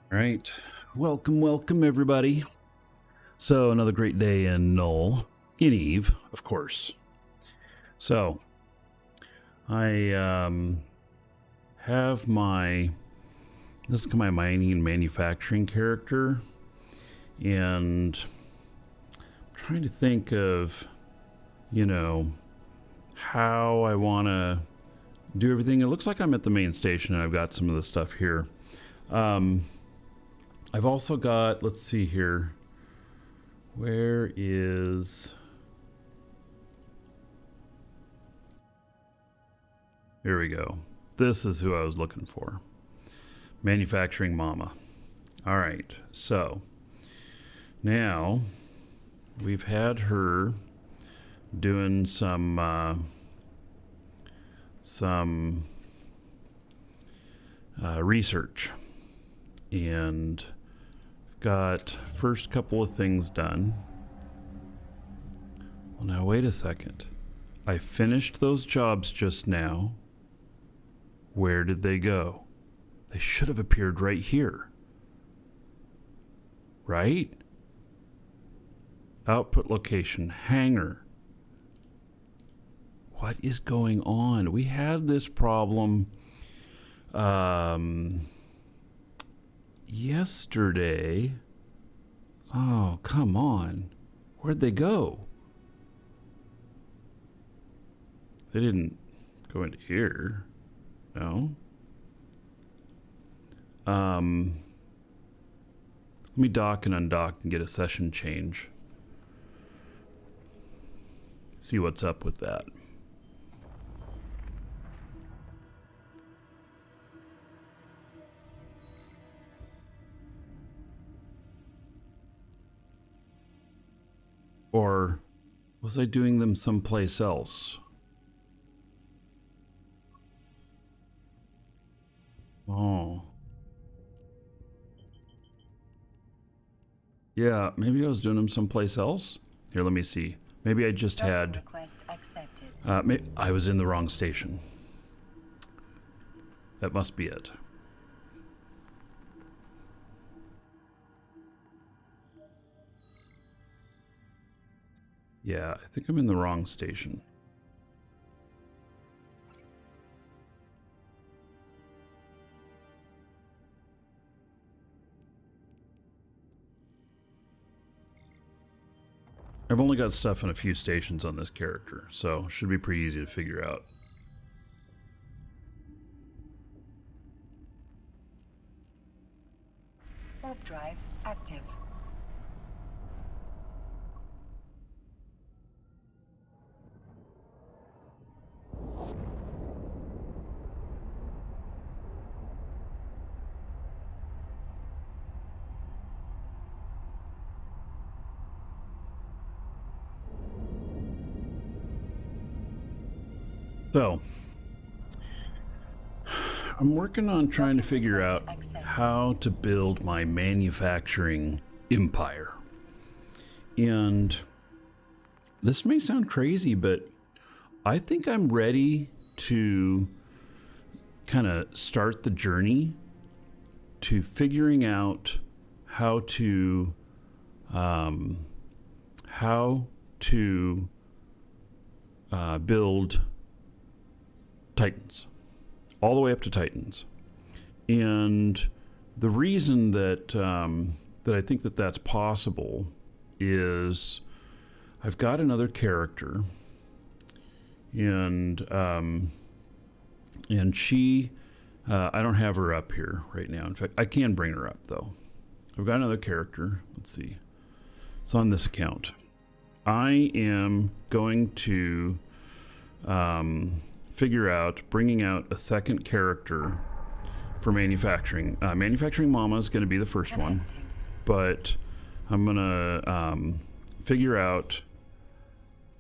All right, welcome everybody. So another great day in Null, in Eve, of course. So I have this is my mining and manufacturing character, and I'm trying to think of, how I want to do everything. It looks like I'm at the main station, and I've got some of the stuff here. I've also got, let's see here. Where is... Here we go. This is who I was looking for. Manufacturing Mama. All right, so now we've had her doing some research, and got first couple of things done. Well, now wait a second. I finished those jobs just now. Where did they go? They should have appeared right here. Right? Output location, hangar. What is going on? We had this problem yesterday. Oh, come on. Where'd they go? They didn't go into here. No. Let me dock and undock and get a session change. See what's up with that. Or was I doing them someplace else? Oh. Yeah, maybe I was doing them someplace else. Here, let me see. Maybe I just had... I was in the wrong station. That must be it. Yeah, I think I'm in the wrong station. I've only got stuff in a few stations on this character, so it should be pretty easy to figure out. Warp drive active. So, I'm working on trying to figure out how to build my manufacturing empire. And this may sound crazy, but I think I'm ready to kind of start the journey to figuring out how to build Titans, all the way up to Titans. And the reason that that I think that that's possible is I've got another character, and she I don't have her up here right now. In fact, I can bring her up though. I've got another character. Let's see. It's on this account. I am going to figure out bringing out a second character for manufacturing. Manufacturing Mama is going to be the first one, but I'm going to figure out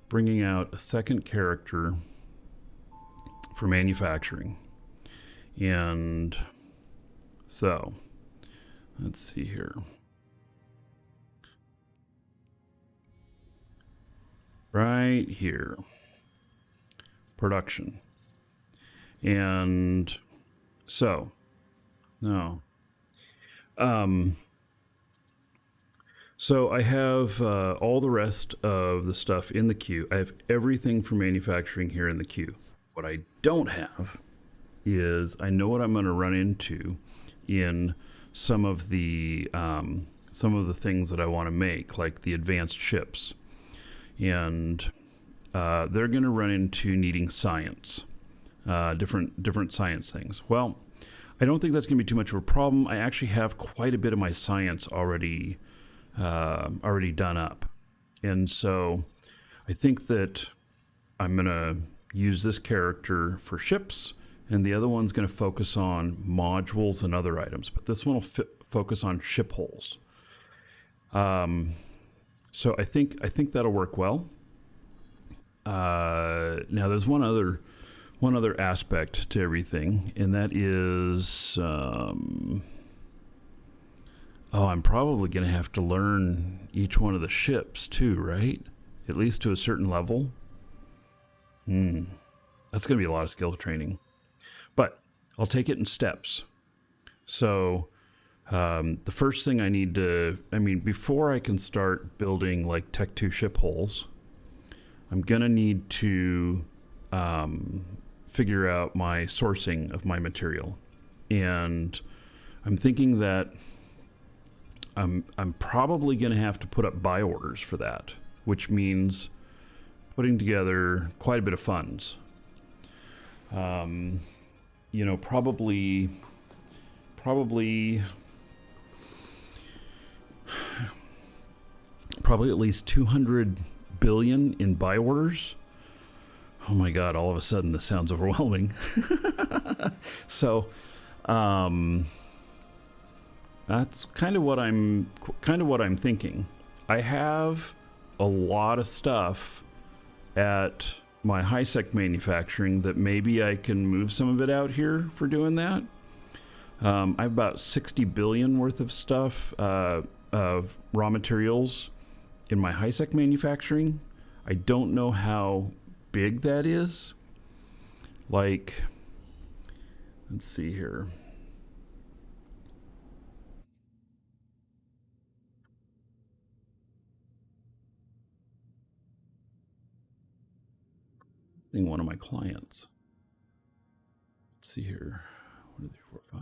bringing out a second character for manufacturing. And so, let's see here. Right here. Production. And so, no. So I have all the rest of the stuff in the queue. I have everything for manufacturing here in the queue. What I don't have is I know what I'm going to run into in some of the things that I want to make, like the advanced ships, and they're going to run into needing science, different science things. Well, I don't think that's going to be too much of a problem. I actually have quite a bit of my science already done up, and so I think that I'm going to use this character for ships, and the other one's going to focus on modules and other items, but this one will focus on ship holes. So I think that'll work well. Now there's one other aspect to everything, and that is I'm probably going to have to learn each one of the ships too, right? At least to a certain level. That's going to be a lot of skill training, but I'll take it in steps. So the first thing I need to, before I can start building like Tech 2 ship holes, I'm going to need to figure out my sourcing of my material. And I'm thinking that I'm probably going to have to put up buy orders for that, which means putting together quite a bit of funds. Probably at least 200 billion in buy orders. Oh my God, all of a sudden this sounds overwhelming. So, that's kind of what I'm thinking. I have a lot of stuff at my high-sec manufacturing that maybe I can move some of it out here for doing that. I have about 60 billion worth of stuff, of raw materials in my high-sec manufacturing. I don't know how big that is. Like, let's see here. One of my clients. Let's see here. 1, 2, 3, 4, 5.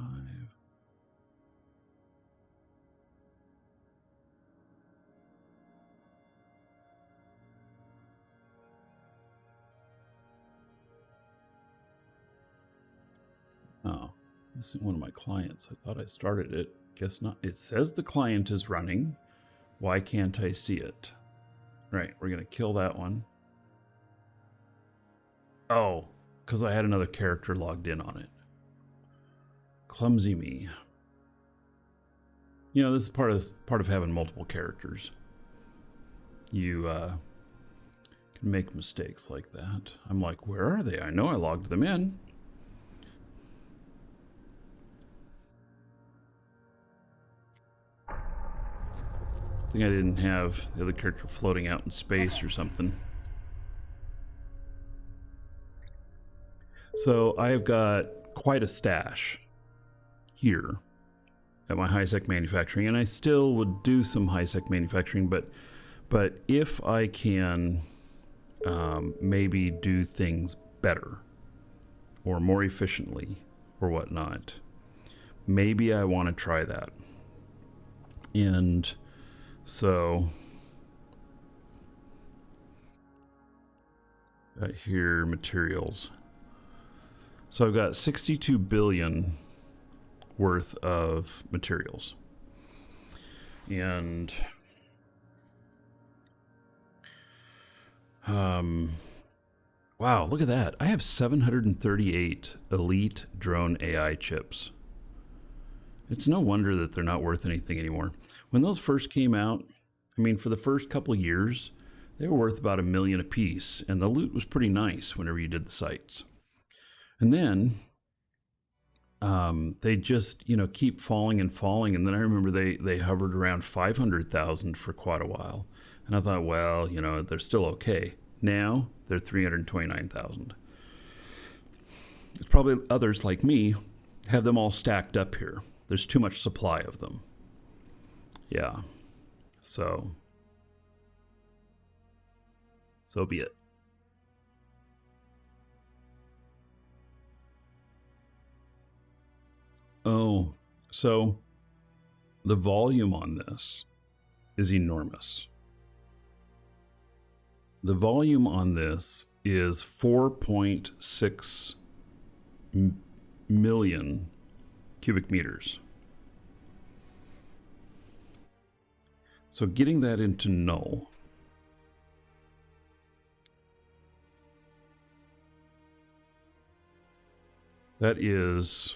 Oh, this is one of my clients. I thought I started it. Guess not. It says the client is running. Why can't I see it? Right, we're going to kill that one. Oh, because I had another character logged in on it. Clumsy me. This is part of having multiple characters. You can make mistakes like that. I'm like, where are they? I know I logged them in. I think I didn't have the other character floating out in space or something. So I've got quite a stash here at my high-sec manufacturing, and I still would do some high-sec manufacturing, but if I can maybe do things better or more efficiently or whatnot, maybe I want to try that. And so here, materials. So I've got 62 billion worth of materials. And wow, look at that. I have 738 elite drone AI chips. It's no wonder that they're not worth anything anymore. When those first came out, for the first couple years, they were worth about $1 million a piece, and the loot was pretty nice whenever you did the sites. And then they just, keep falling and falling. And then I remember they hovered around 500,000 for quite a while. And I thought, well, they're still okay. Now they're 329,000. It's probably others like me have them all stacked up here. There's too much supply of them. Yeah. So be it. Oh, so the volume on this is enormous. The volume on this is 4.6 million cubic meters. So getting that into null, that is,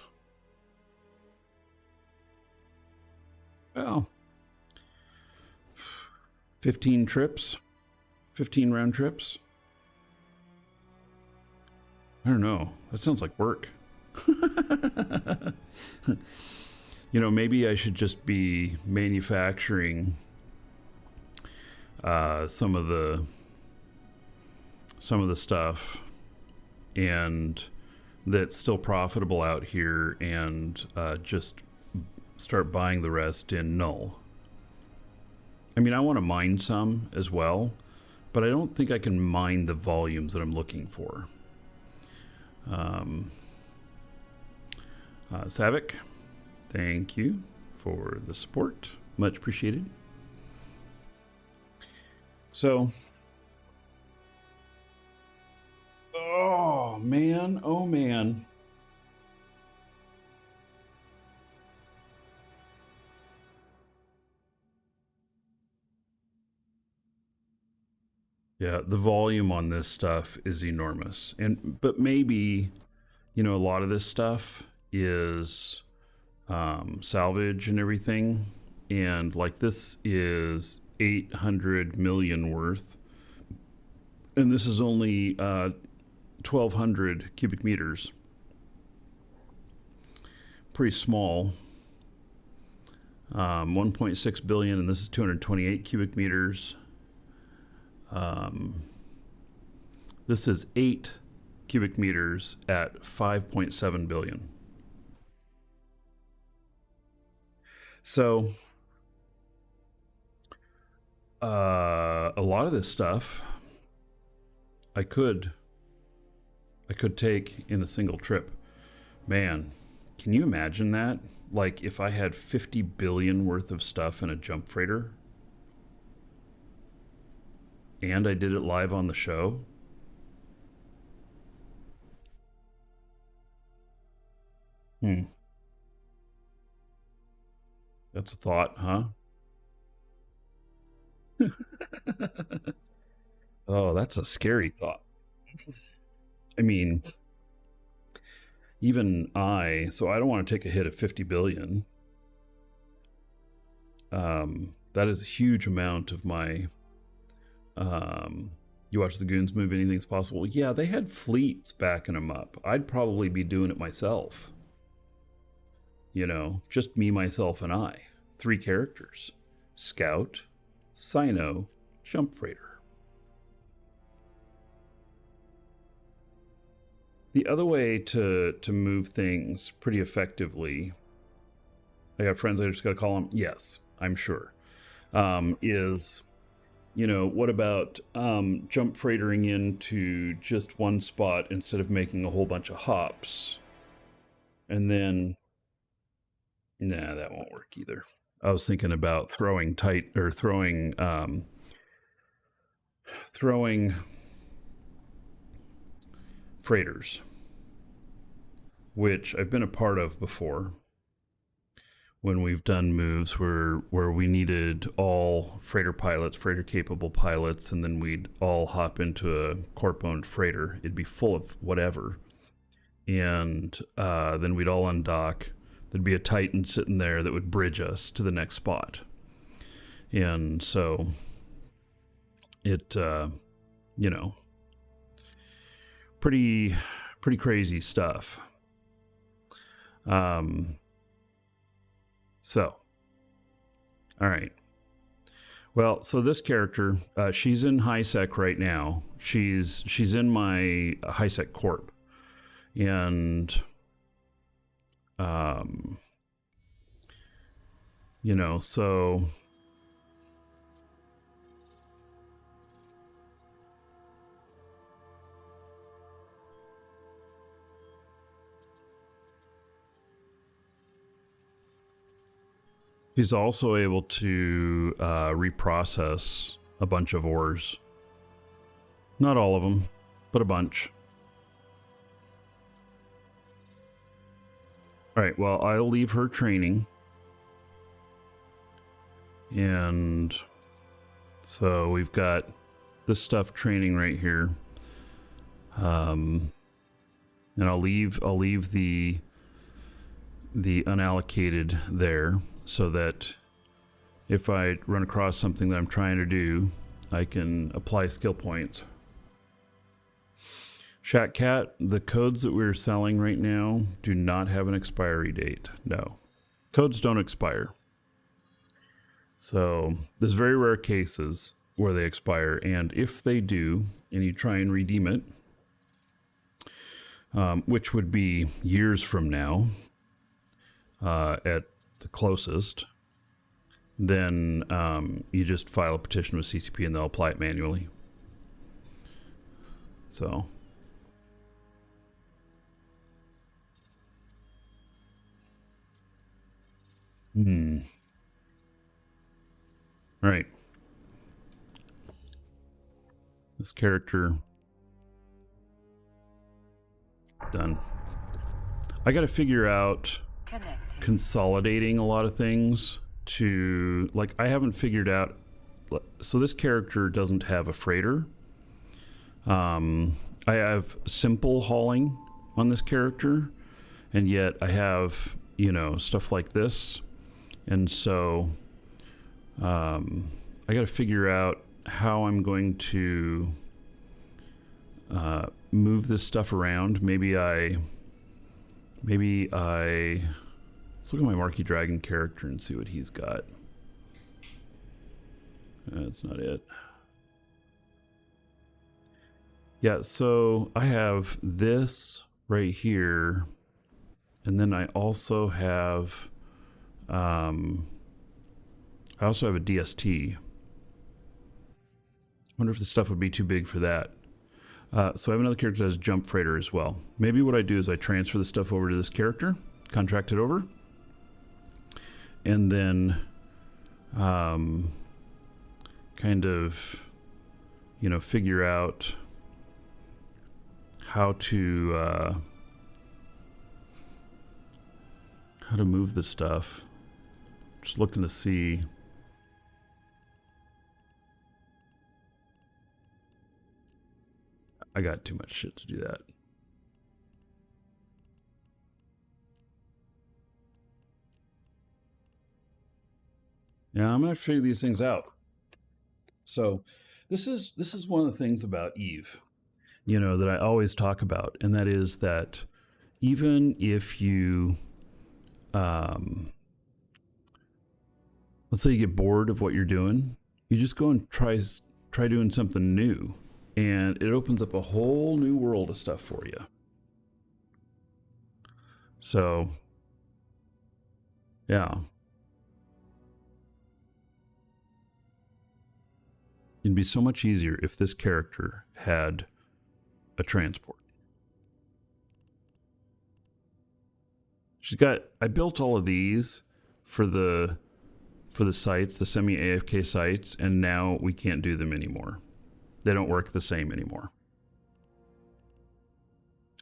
well, 15 trips, 15 round trips. I don't know. That sounds like work. You know, maybe I should just be manufacturing some of the stuff, and that's still profitable out here, and just start buying the rest in null. I mean, I want to mine some as well, but I don't think I can mine the volumes that I'm looking for. Savik, thank you for the support. Much appreciated. So, oh man, oh man. Yeah, the volume on this stuff is enormous. But maybe, you know, a lot of this stuff is salvage and everything. And like this is 800 million worth. And this is only 1,200 cubic meters. Pretty small. 1.6 billion, and this is 228 cubic meters. This is 8 cubic meters at 5.7 billion. So a lot of this stuff I could take in a single trip. Man, can you imagine that? Like if I had 50 billion worth of stuff in a jump freighter and I did it live on the show. That's a thought, huh? Oh, that's a scary thought. I mean, even so I don't want to take a hit of 50 billion. That is a huge amount of my, you watch the Goons movie, anything's possible. Yeah, they had fleets backing them up. I'd probably be doing it myself. You know, just me, myself, and I. 3 characters. Scout, Sino, Jump Freighter. The other way to move things pretty effectively, I got friends I just got to call them, yes, I'm sure, is, you know, what about jump freightering into just one spot instead of making a whole bunch of hops? And then, nah, that won't work either. I was thinking about throwing freighters, which I've been a part of before when we've done moves where we needed all freighter pilots, freighter capable pilots, and then we'd all hop into a corp-owned freighter. It'd be full of whatever. And then we'd all undock. There'd be a Titan sitting there that would bridge us to the next spot. And so it, you know, pretty crazy stuff. So, all right. Well, so this character, she's in high sec right now. She's in my high sec corp, and You know, so he's also able to reprocess a bunch of ores. Not all of them, but a bunch. Alright, well, I'll leave her training. And so we've got this stuff training right here. And I'll leave the unallocated there so that if I run across something that I'm trying to do, I can apply skill points. Shatcat, the codes that we're selling right now do not have an expiry date. No. Codes don't expire. So there's very rare cases where they expire, and if they do, and you try and redeem it, which would be years from now at the closest, then you just file a petition with CCP and they'll apply it manually. So right. This character done. I got to figure out consolidating a lot of things to, like, I haven't figured out. So this character doesn't have a freighter. I have simple hauling on this character, and yet I have, you know, stuff like this. And so I got to figure out how I'm going to move this stuff around. Maybe I let's look at my Markee Dragon character and see what he's got. That's not it. Yeah, so I have this right here, and then I also have a DST. I wonder if the stuff would be too big for that. So I have another character that has jump freighter as well. Maybe what I do is I transfer the stuff over to this character, contract it over, and then kind of, you know, figure out how to move the stuff. Just looking to see. I got too much shit to do that. Yeah, I'm gonna figure these things out. So this is one of the things about Eve, you know, that I always talk about, and that is that even if you let's say you get bored of what you're doing, you just go and try doing something new, and it opens up a whole new world of stuff for you. So yeah, it'd be so much easier if this character had a transport. She's got, I built all of these for the sites, the semi-AFK sites, and now we can't do them anymore. They don't work the same anymore.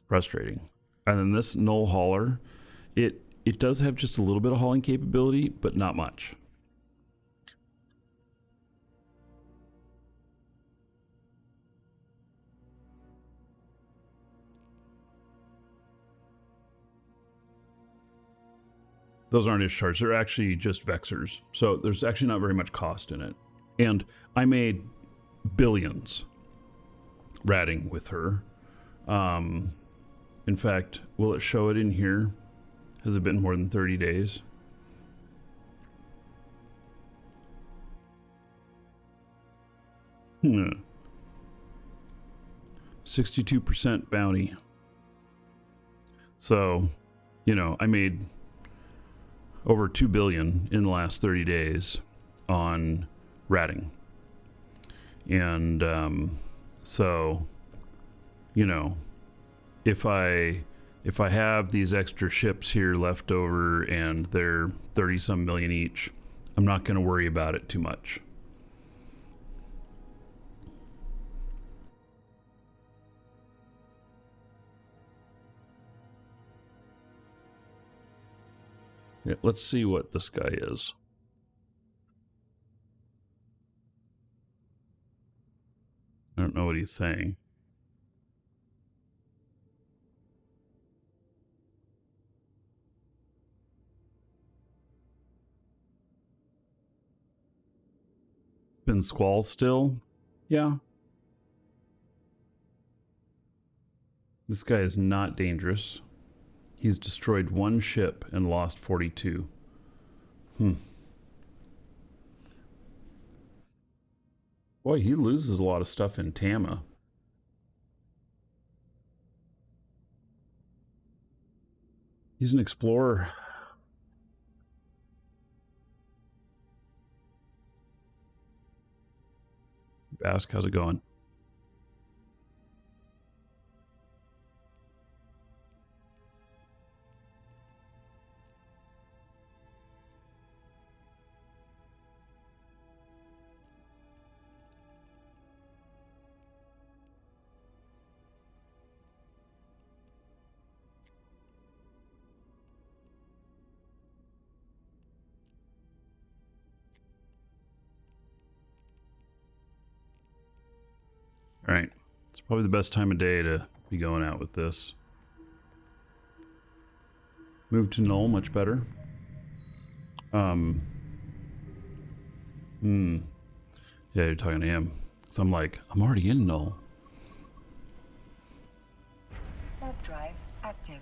Frustrating. And then this null hauler, it does have just a little bit of hauling capability, but not much. Those aren't discharged. They're actually just vexors. So there's actually not very much cost in it. And I made billions ratting with her. In fact, will it show it in here? Has it been more than 30 days? Hmm. 62% bounty. So, you know, I made over 2 billion in the last 30 days on ratting. And so, you know, if I have these extra ships here left over and they're 30 some million each, I'm not going to worry about it too much. Yeah, let's see what this guy is. I don't know what he's saying. Been squall still? Yeah. This guy is not dangerous. He's destroyed 1 ship and lost 42. Boy, he loses a lot of stuff in Tama. He's an explorer. Ask, how's it going? All right. It's probably the best time of day to be going out with this. Move to null, much better. Yeah, you're talking to him. So I'm like, I'm already in null. Warp drive active.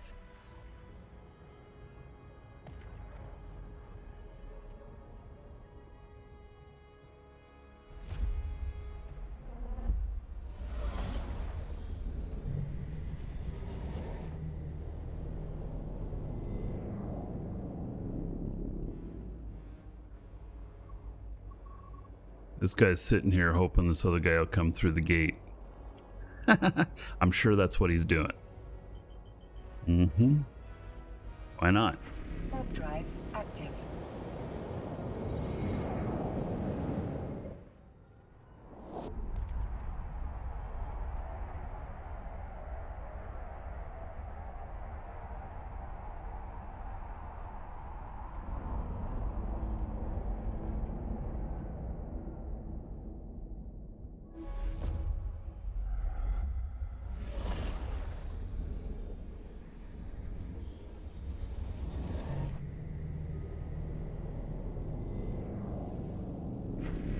This guy's sitting here hoping this other guy will come through the gate. I'm sure that's what he's doing. Why not? Warp drive active.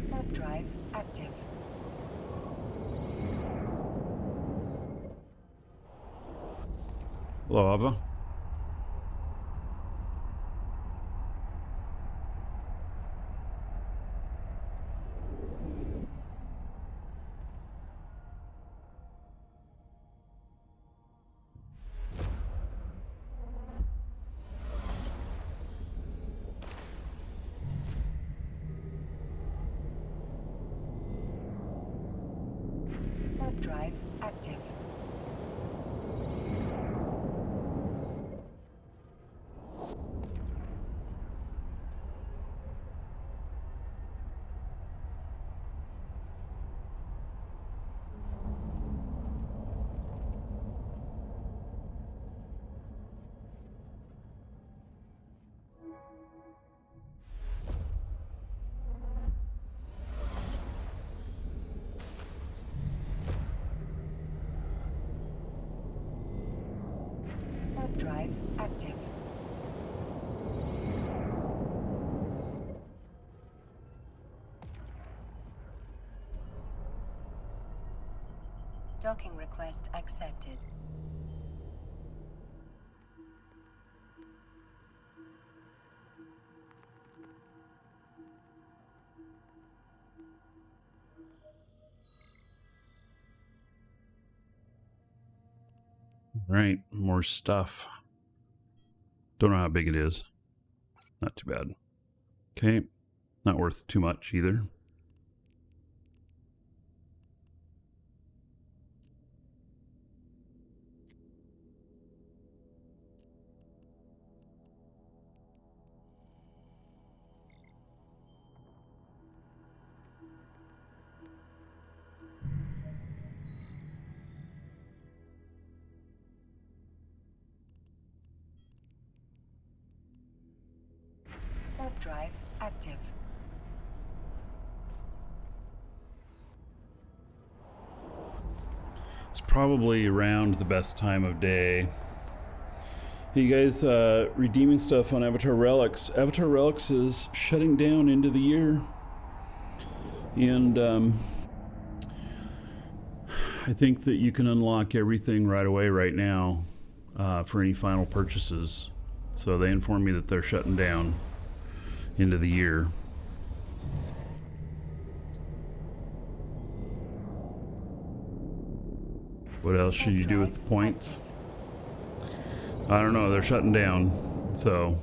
Warp drive active. Hello, Ava. Warp drive active. Warp drive active. Docking request accepted. All right, more stuff. Don't know how big it is. Not too bad. Okay. Not worth too much either. Warp drive active. It's probably around the best time of day. Hey, you guys, redeeming stuff on Avatar Relics. Avatar Relics is shutting down into the year. And I think that you can unlock everything right away right now for any final purchases. So they informed me that they're shutting down into the year. What else should you do with the points? I don't know. They're shutting down. So,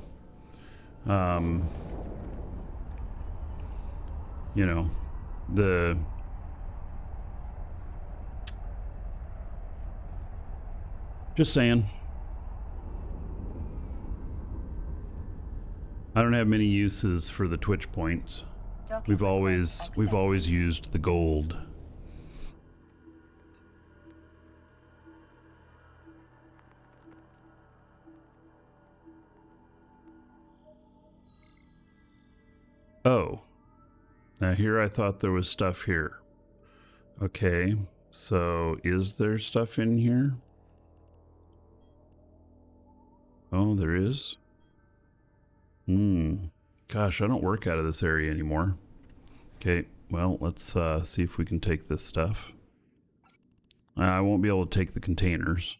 you know, just saying. I don't have many uses for the Twitch points. We've always used the gold. Oh, now here I thought there was stuff here. Okay, so is there stuff in here? Oh, there is. Gosh, I don't work out of this area anymore. Okay, well, let's see if we can take this stuff. I won't be able to take the containers.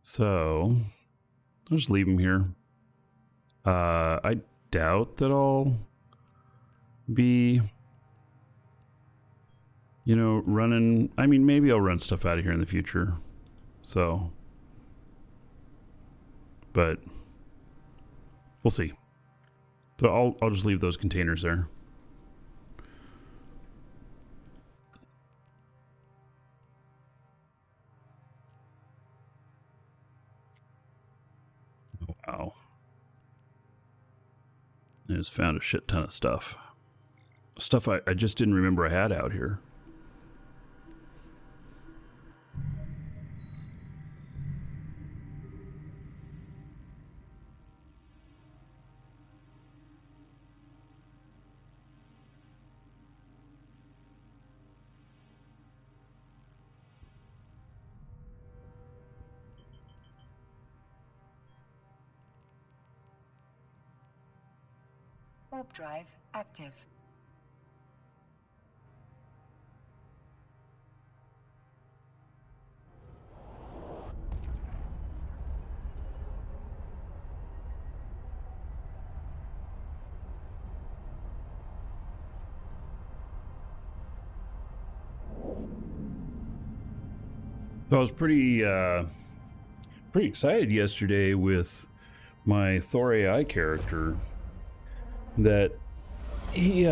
So, I'll just leave them here. I doubt that I'll be, you know, running. I mean, maybe I'll run stuff out of here in the future. So, but we'll see. So I'll just leave those containers there. Oh, wow. I just found a shit ton of stuff. Stuff I just didn't remember I had out here. Warp drive active. So I was pretty excited yesterday with my Thor AI character that he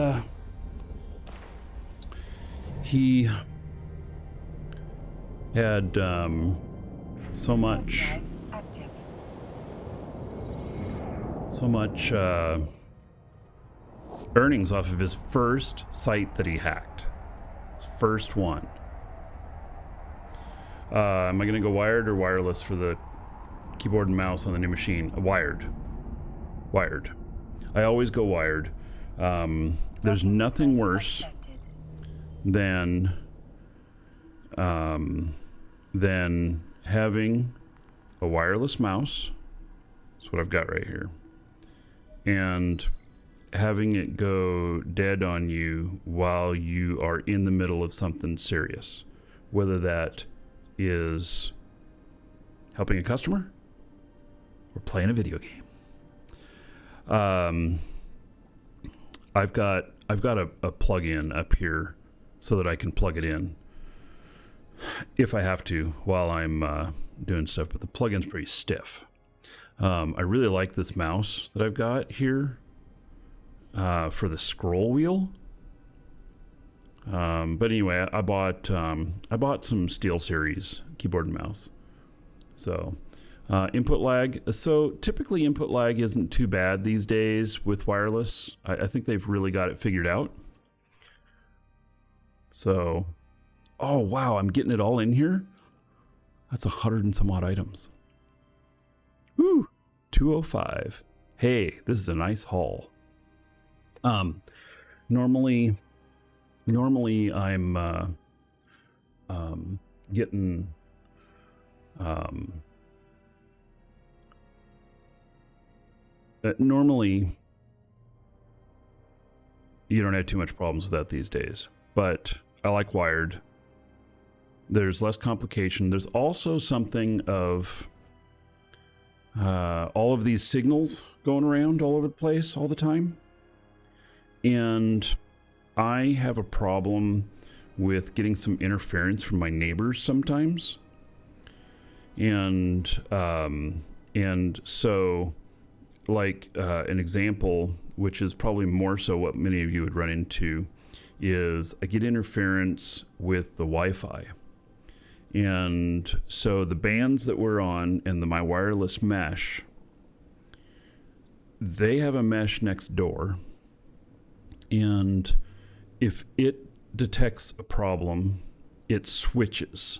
had so much earnings off of his first site that he hacked. His first one. Am I going to go wired or wireless for the keyboard and mouse on the new machine? Wired. Wired. I always go wired. There's nothing worse than having a wireless mouse. That's what I've got right here. And having it go dead on you while you are in the middle of something serious. Whether that is helping a customer or playing a video game. I've got a plug-in up here so that I can plug it in if I have to while I'm doing stuff, but the plugin's pretty stiff. I really like this mouse that I've got here for the scroll wheel. But anyway, I bought some SteelSeries keyboard and mouse. So input lag. So typically input lag isn't too bad these days with wireless. I think they've really got it figured out. So, oh wow, I'm getting it all in here. That's 100 and some odd items. Woo, 205. Hey, this is a nice haul. Normally I'm getting normally you don't have too much problems with that these days, but I like wired. There's less complication. There's also something of all of these signals going around all over the place all the time. And I have a problem with getting some interference from my neighbors sometimes. And so like an example, which is probably more so what many of you would run into, is I get interference with the Wi-Fi. And so the bands that we're on and my wireless mesh, they have a mesh next door. And if it detects a problem, it switches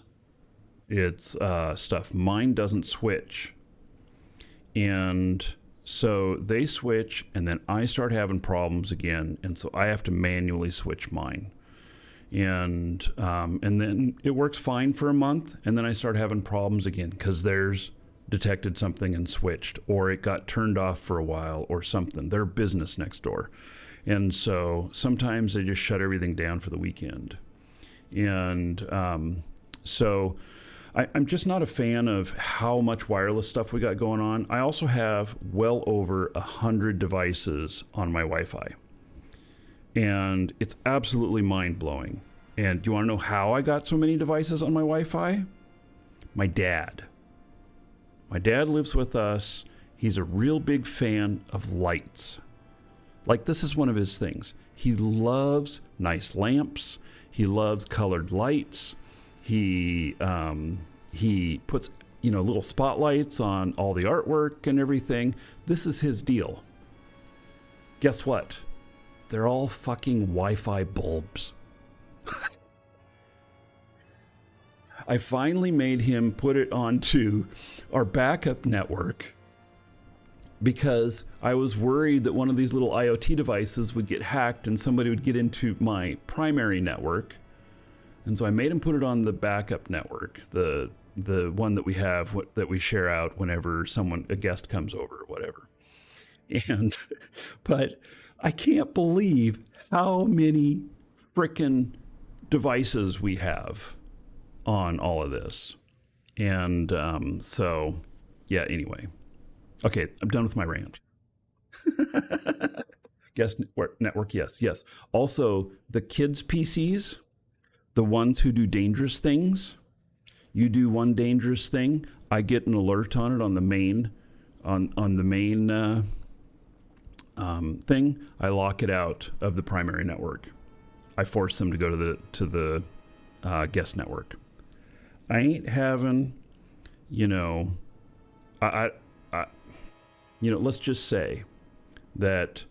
its stuff. Mine doesn't switch. And so they switch, and then I start having problems again. And so I have to manually switch mine. And then it works fine for a month, and then I start having problems again because theirs detected something and switched, or it got turned off for a while or something. Their business next door. And so sometimes they just shut everything down for the weekend. And so I'm just not a fan of how much wireless stuff we got going on. I also have well over 100 devices on my Wi-Fi. And it's absolutely mind-blowing. And do you want to know how I got so many devices on my Wi-Fi? My dad. My dad lives with us. He's a real big fan of lights. Like, this is one of his things. He loves nice lamps. He loves colored lights. He puts, little spotlights on all the artwork and everything. This is his deal. Guess what? They're all fucking Wi-Fi bulbs. I finally made him put it onto our backup network because I was worried that one of these little IoT devices would get hacked and somebody would get into my primary network. And so I made him put it on the backup network, the one that we have, that we share out whenever a guest comes over or whatever. But I can't believe how many frickin' devices we have on all of this. And so, yeah, anyway. Okay, I'm done with my rant. Guest network, yes. Also, the kids' PCs, the ones who do dangerous things, you do one dangerous thing, I get an alert on it on the main, on the main thing. I lock it out of the primary network. I force them to go to the guest network. I ain't having, let's just say that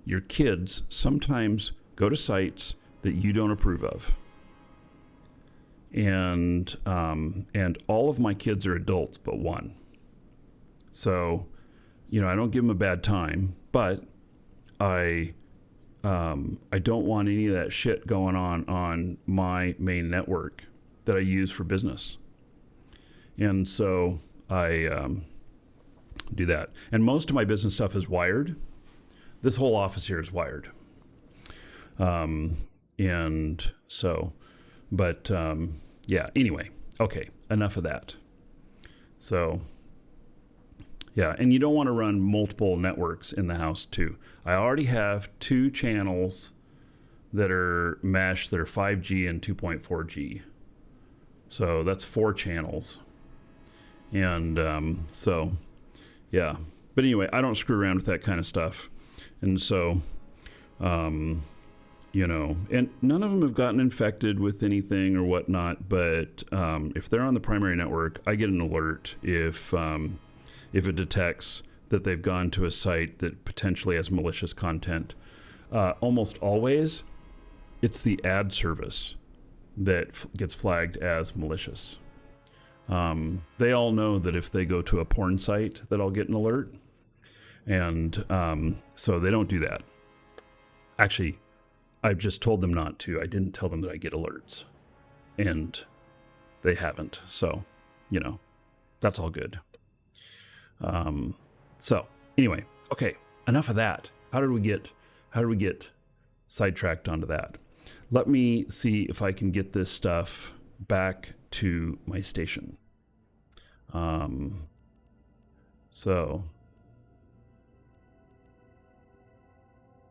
your kids sometimes go to sites that you don't approve of. And all of my kids are adults but one. So, I don't give them a bad time, but I don't want any of that shit going on my main network that I use for business. And so I do that. And most of my business stuff is wired. This whole office here is wired. And so, but yeah, anyway, okay, enough of that. So, yeah, and you don't want to run multiple networks in the house too. I already have 2 channels that are mesh that are 5G and 2.4G. So that's 4 channels. And so, yeah. But anyway, I don't screw around with that kind of stuff. And so, you know, and none of them have gotten infected with anything or whatnot. But if they're on the primary network, I get an alert if it detects that they've gone to a site that potentially has malicious content. Almost always, it's the ad service that gets flagged as malicious. They all know that if they go to a porn site, that I'll get an alert. And so they don't do that. Actually, I've just told them not to. I didn't tell them that I get alerts. And they haven't. So, you know, that's all good. So anyway, okay, enough of that. How did we get sidetracked onto that? Let me see if I can get this stuff back to my station. So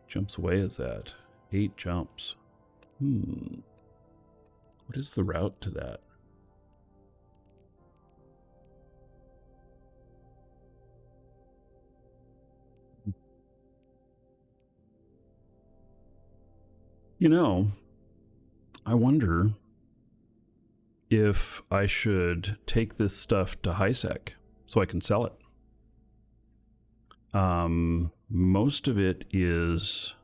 jumps away is that 8 jumps. What is the route to that? You know, I wonder if I should take this stuff to high-sec so I can sell it. Most of it is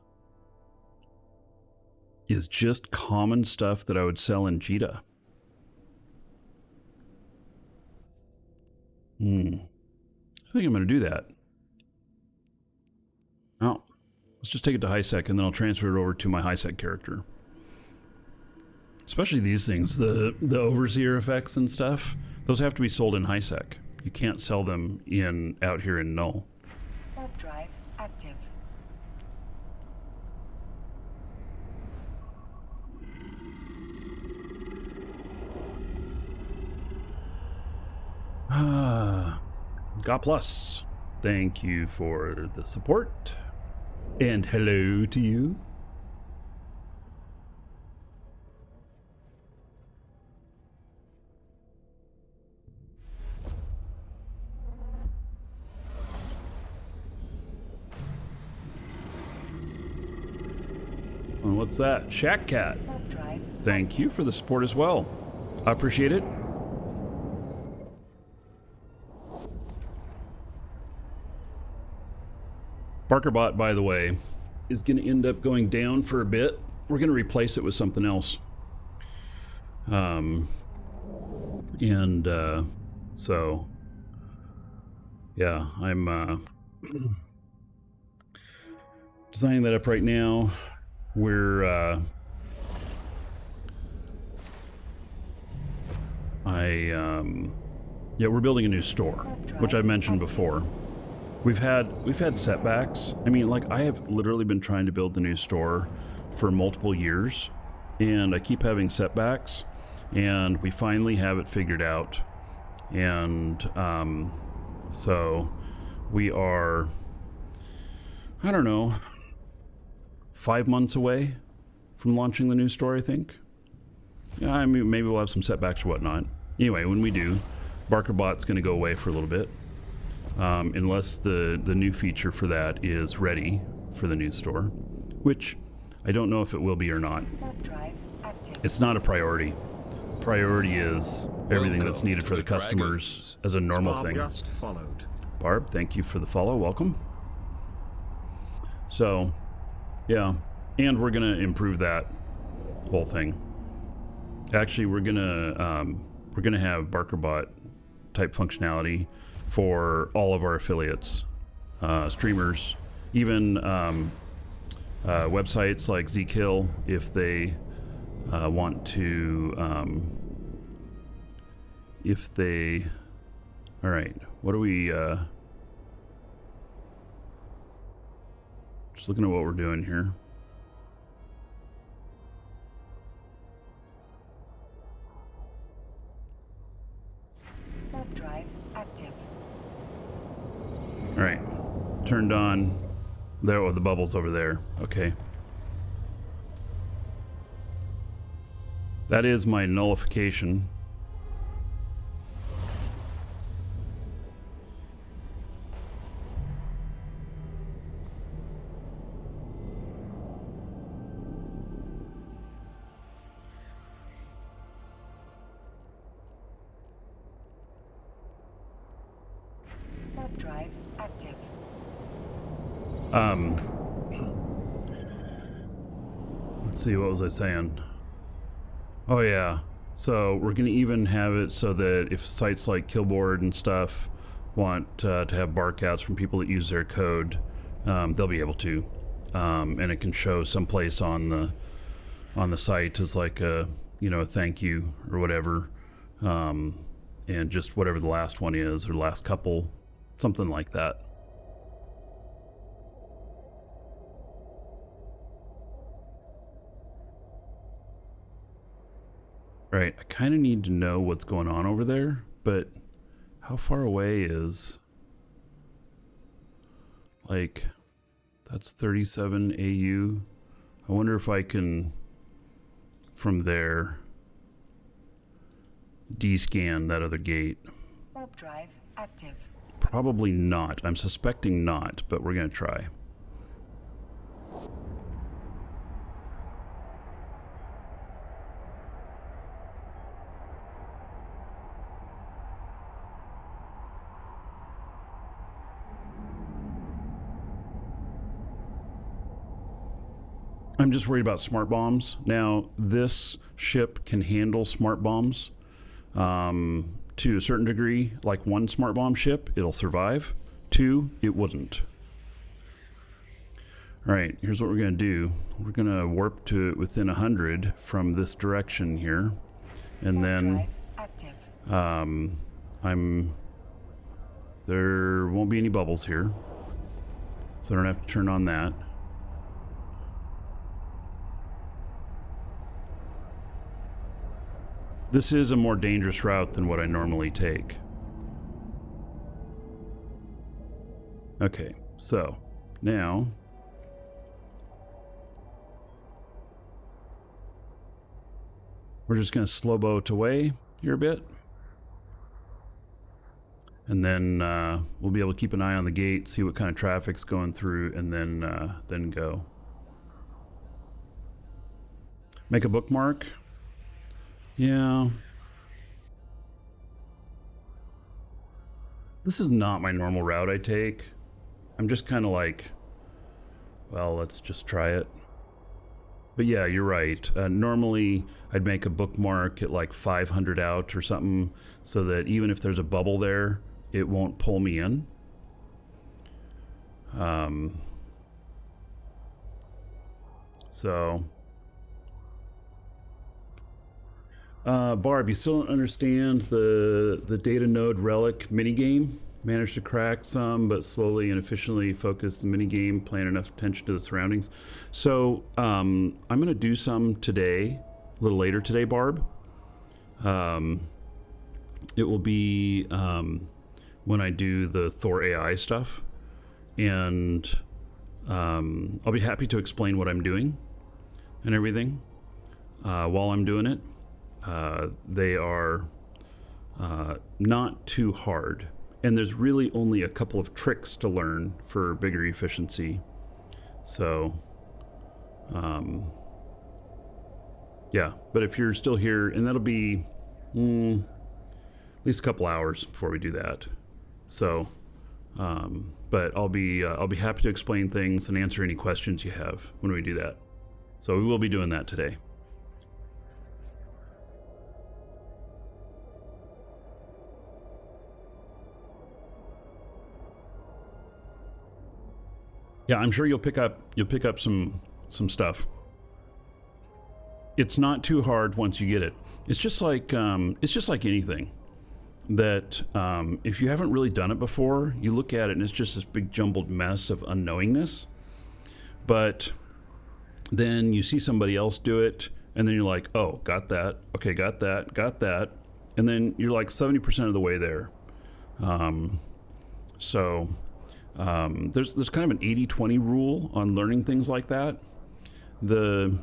just common stuff that I would sell in Jita. I think I'm going to do that. Oh, let's just take it to high-sec and then I'll transfer it over to my high-sec character. Especially these things, the overseer effects and stuff, those have to be sold in high-sec. You can't sell them out here in Null. Warp drive active. God plus. Thank you for the support. And hello to you. What's that? Shack Cat. Warp drive. Thank you for the support as well. I appreciate it. BarkerBot, by the way, is going to end up going down for a bit. We're going to replace it with something else. So, yeah, I'm designing that up right now. We're we're building a new store, which I've mentioned before. We've had setbacks. I mean, like, I have literally been trying to build the new store for multiple years, and I keep having setbacks, and we finally have it figured out. And so we are, I don't know, 5 months away from launching the new store, I think. Yeah, I mean, maybe we'll have some setbacks or whatnot. Anyway, when we do, BarkerBot's going to go away for a little bit. Unless the new feature for that is ready for the new store, which I don't know if it will be or not. It's not a priority. Priority is everything that's needed for the customers as a normal thing. Just followed. Barb, thank you for the follow. Welcome. So, yeah, and we're gonna improve that whole thing. Actually, we're gonna have BarkerBot type functionality for all of our affiliates, streamers, even websites like Zkill, if they want to, all right, what do we, just looking at what we're doing here. Warp drive active. All right, turned on. There, oh, the bubbles over there. Okay. That is my nullification. Warp drive active. Let's see, what was I saying? Oh yeah, so we're gonna even have it so that if sites like Killboard and stuff want to have barkouts from people that use their code, they'll be able to, and it can show someplace on the site as like a a thank you or whatever, and just whatever the last one is or the last couple, something like that. Right, I kind of need to know what's going on over there, but how far away is, like, that's 37 AU. I wonder if I can, from there, descan that other gate. Warp drive active. Probably not. I'm suspecting not, but we're going to try. I'm just worried about smart bombs. Now, this ship can handle smart bombs to a certain degree. Like one smart bomb ship, it'll survive. Two, it wouldn't. All right, here's what we're going to do. We're going to warp to within 100 from this direction here. And then there won't be any bubbles here, so I don't have to turn on that. This is a more dangerous route than what I normally take. Okay, so now we're just going to slow boat away here a bit. And then we'll be able to keep an eye on the gate, see what kind of traffic's going through, and then go. Make a bookmark. Yeah. This is not my normal route I take. I'm just kind of like, well, let's just try it. But yeah, you're right. Normally, I'd make a bookmark at like 500 out or something, so that even if there's a bubble there, it won't pull me in. Barb, you still don't understand the data node relic minigame? Managed to crack some, but slowly and efficiently focused the minigame, paying enough attention to the surroundings. So I'm going to do some today, a little later today, Barb. It will be when I do the Thor AI stuff. And I'll be happy to explain what I'm doing and everything while I'm doing it. They are not too hard, and there's really only a couple of tricks to learn for bigger efficiency. So, yeah, but if you're still here, and that'll be at least a couple hours before we do that. So, but I'll be happy to explain things and answer any questions you have when we do that. So we will be doing that today. Yeah, I'm sure you'll pick up some stuff. It's not too hard once you get it. It's just like anything that if you haven't really done it before, you look at it and it's just this big jumbled mess of unknowingness. But then you see somebody else do it, and then you're like, oh, got that. Okay, got that. And then you're like 70% of the way there. There's kind of an 80-20 rule on learning things like that. The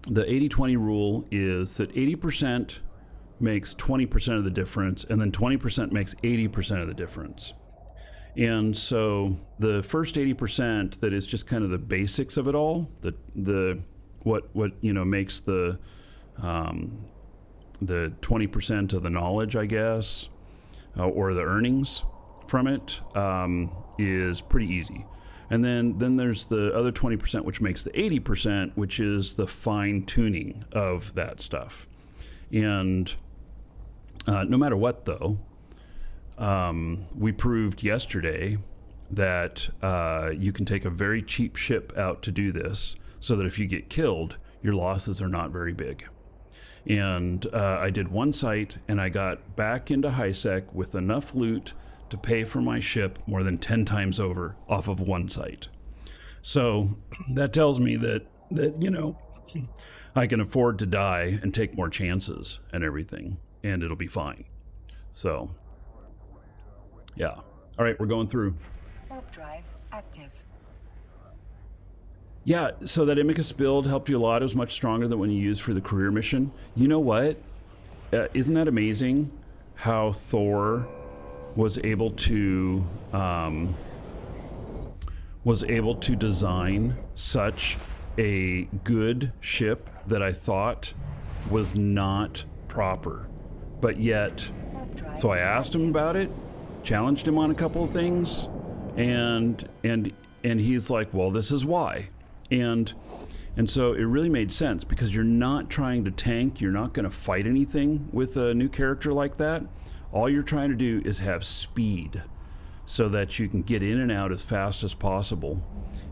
80-20 rule is that 80% makes 20% of the difference, and then 20% makes 80% of the difference. And so the first 80% that is just kind of the basics of it all, what makes the 20% of the knowledge, I guess, or the earnings from it is pretty easy. And then there's the other 20%, which makes the 80%, which is the fine tuning of that stuff. And no matter what, though, we proved yesterday that you can take a very cheap ship out to do this, so that if you get killed, your losses are not very big. And I did one site, and I got back into high-sec with enough loot to pay for my ship more than 10 times over off of one site. So that tells me that you know, I can afford to die and take more chances and everything, and it'll be fine. So, yeah. All right, we're going through. Warp drive active. Yeah, so that Imicus build helped you a lot. It was much stronger than when you used for the career mission. You know what? Isn't that amazing how Thor was able to design such a good ship that I thought was not proper, but yet, so I asked him about it, challenged him on a couple of things, and he's like, well, this is why. And so it really made sense, because you're not trying to tank, you're not going to fight anything with a new character like that. All you're trying to do is have speed so that you can get in and out as fast as possible.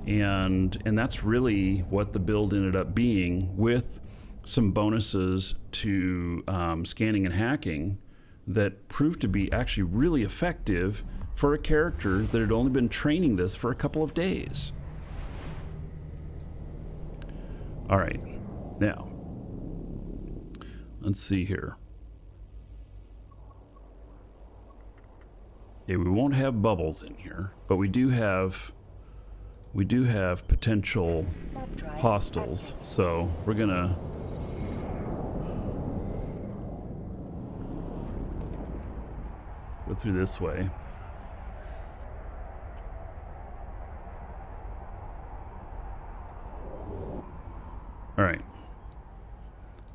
And that's really what the build ended up being, with some bonuses to scanning and hacking that proved to be actually really effective for a character that had only been training this for a couple of days. All right, now, let's see here. Okay, we won't have bubbles in here, but we do have potential hostiles, so we're gonna go through this way. All right,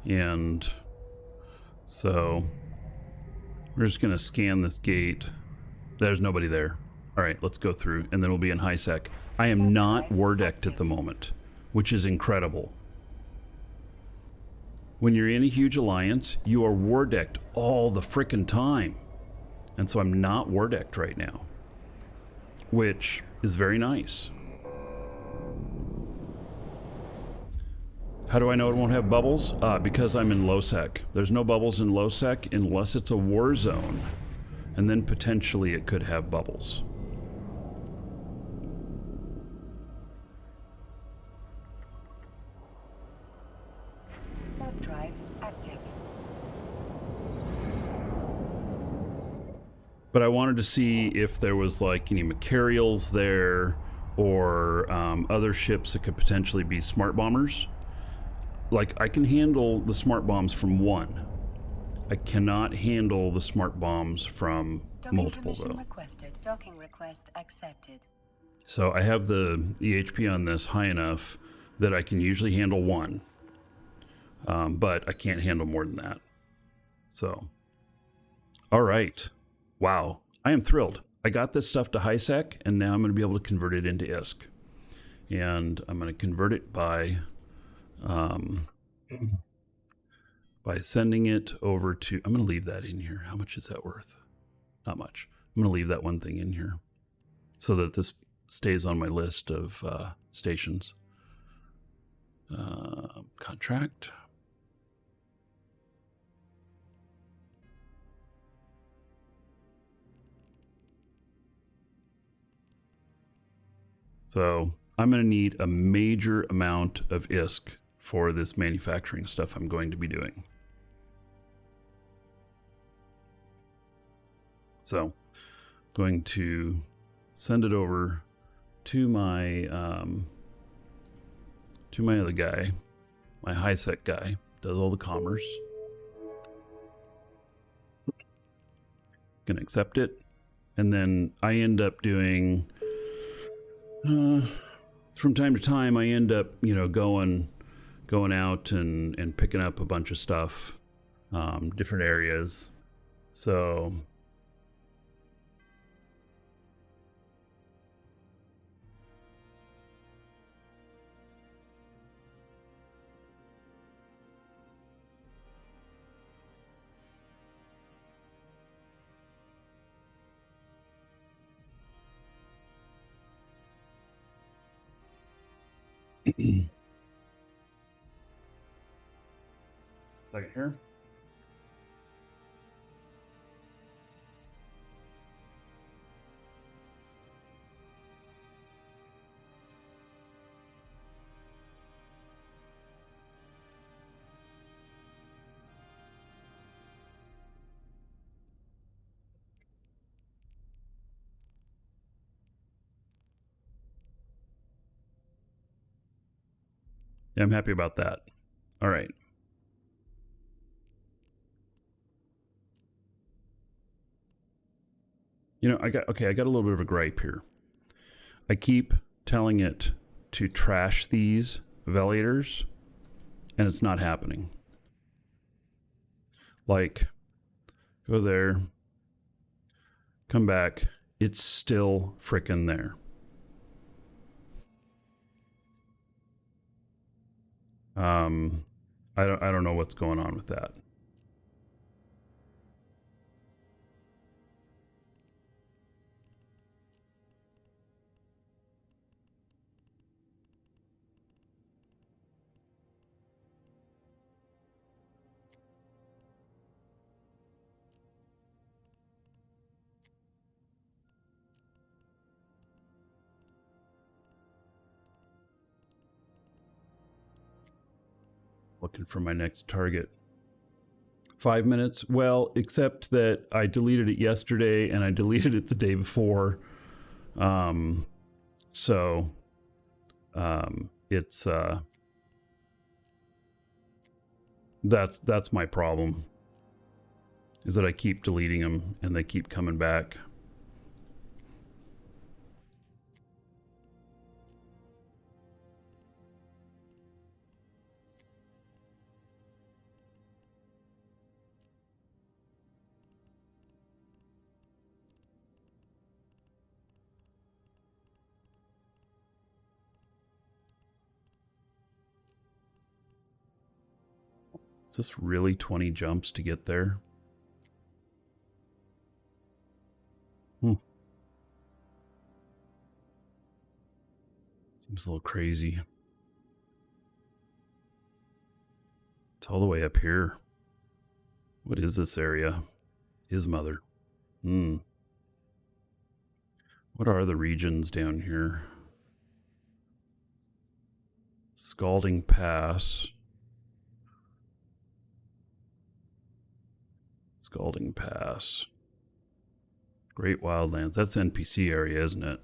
and so we're just gonna scan this gate. There's nobody there. All right, let's go through, and then we'll be in high sec. I am not war decked at the moment, which is incredible. When you're in a huge alliance, you are war decked all the frickin' time. And so I'm not war decked right now, which is very nice. How do I know it won't have bubbles? Because I'm in low sec. There's no bubbles in low sec unless it's a war zone. And then potentially it could have bubbles. Warp drive active. But I wanted to see if there was like any Macarials there, or other ships that could potentially be smart bombers. Like, I can handle the smart bombs from one. I cannot handle the smart bombs from multiple, though. Requested. Docking request accepted. So I have the EHP on this high enough that I can usually handle one. But I can't handle more than that. So, all right. Wow. I am thrilled. I got this stuff to high sec, and now I'm going to be able to convert it into ISK. And I'm going to convert it by sending it over to, I'm going to leave that in here. How much is that worth? Not much. I'm going to leave that one thing in here so that this stays on my list of stations. Contract. So I'm going to need a major amount of ISK for this manufacturing stuff I'm going to be doing. So I'm going to send it over to my other guy, my high sec guy, does all the commerce. Gonna accept it, and then I end up doing from time to time I end up, you know, going out and picking up a bunch of stuff, different areas. So Second here. Yeah, I'm happy about that. All right. You know, I got a little bit of a gripe here. I keep telling it to trash these validators, and it's not happening. Like, go there, come back, it's still frickin' there. I don't know what's going on with that. Looking for my next target. 5 minutes? Well, except that I deleted it yesterday and I deleted it the day before. It's that's my problem. Is that I keep deleting them and they keep coming back. Is this really 20 jumps to get there? Seems a little crazy. It's all the way up here. What is this area? His mother. What are the regions down here? Scalding Pass. Scalding Pass. Great Wildlands. That's NPC area, isn't it?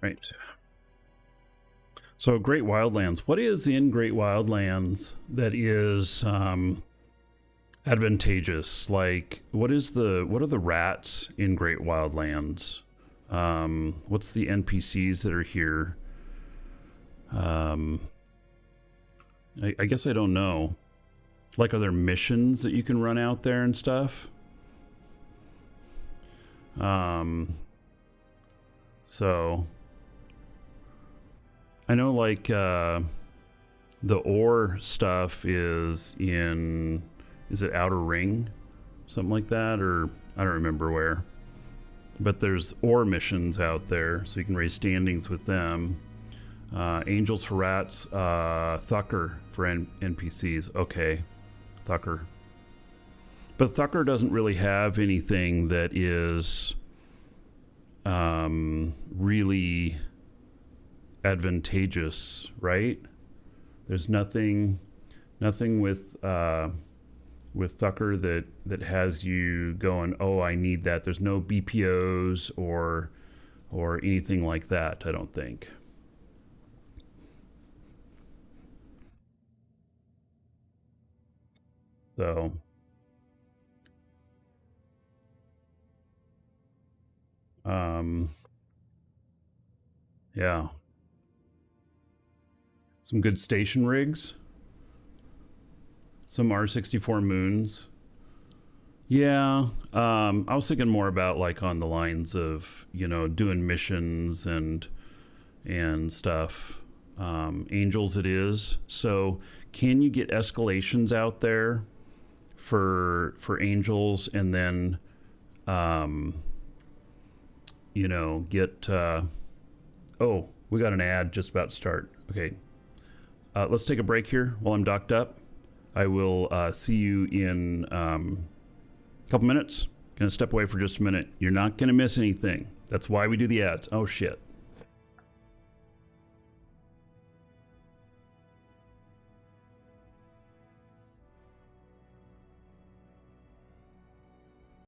Right. So Great Wildlands. What is in Great Wildlands that is advantageous? Like, what are the rats in Great Wildlands? What's the NPCs that are here? I guess I don't know. Like, are there missions that you can run out there and stuff? So I know, like, the ore stuff is it Outer Ring? Something like that, or I don't remember where. But there's ore missions out there, so you can raise standings with them. Angels for Rats, Thucker for NPCs. Okay, Thucker. But Thucker doesn't really have anything that is really advantageous, right? There's nothing with Thucker that has you going, oh, I need that. There's no BPOs or anything like that, I don't think. So yeah, some good station rigs, some R64 moons. Yeah, I was thinking more about like on the lines of, you know, doing missions and stuff. Angels it is. So can you get escalations out there for angels, and then you know, get oh, we got an ad just about to start. Okay, let's take a break here while I'm docked up. I will see you in a couple minutes. Gonna step away for just a minute. You're not gonna miss anything. That's why we do the ads. Oh shit.